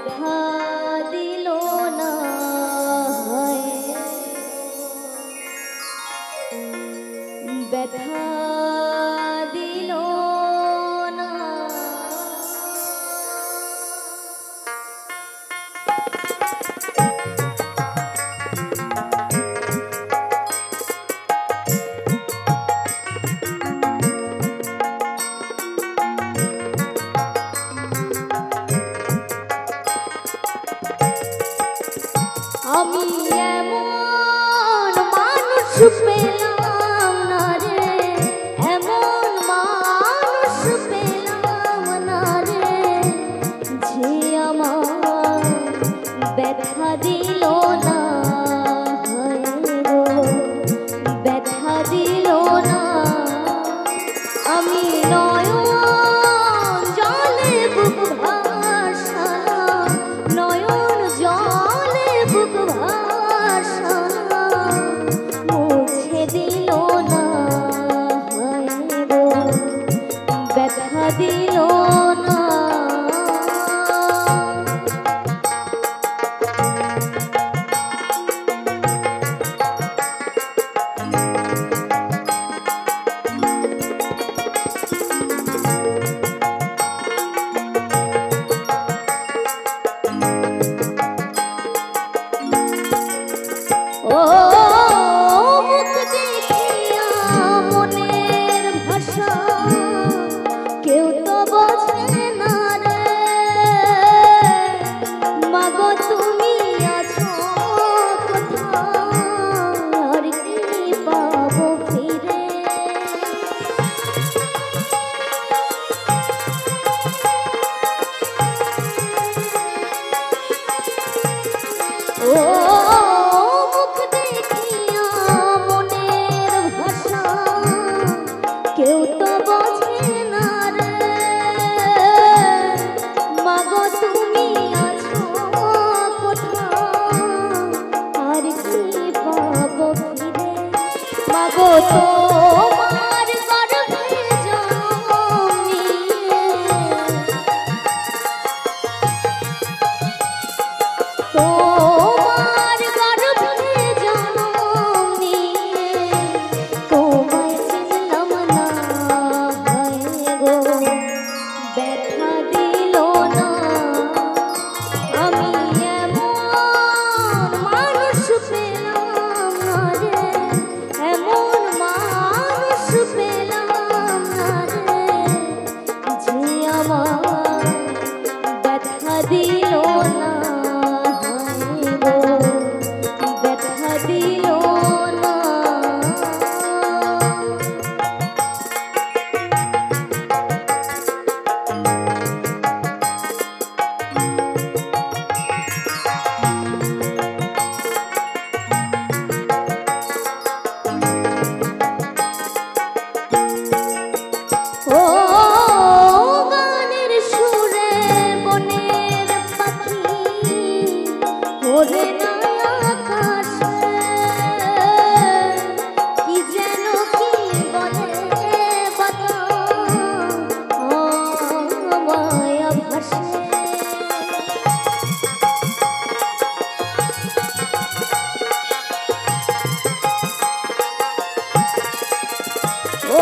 ব্যথা দিল না, ব্যথা দিল না। আমি এমন মানুষ পেলাম না রে, এমন মানুষ পেলাম না রে, যে আমার ব্যথা দিল না, ব্যথা দিল না। আমি নয়ন জলে বুক ভাসালাম, নয়ন জলে বুক ভাসালাম, মুছে দিল না, ব্যথা দিল না। ও মুখ দেখিয়া মনের ভাষা কেউ তো বোঝে না রে, মাগো তুমি আছো কোথায়, আর কি পাবো ফিরে। ও মুখ দেখিয়া মনের ভাষা কেউ তো বোঝে না রে, মাগো তুমি আছো কোথায়, আর কি পাবো ফিরে। মাগো তোমার গর্ভে জন্ম নিয়ে, তোমার গর্ভে জন্ম নিয়ে তোমায় চিনলাম না, গো ব্যথা দিল না। আমি এমন মানুষ পেলাম না রে, এমন মানুষ পেলাম না রে, যে আমার ব্যথা দিল না, ব্যথা দিল না। ও গানের সুরে বনের পাখি ওরে না আকাশে, কি যেন কি বলে বাতাস আমায় ভাসে। ও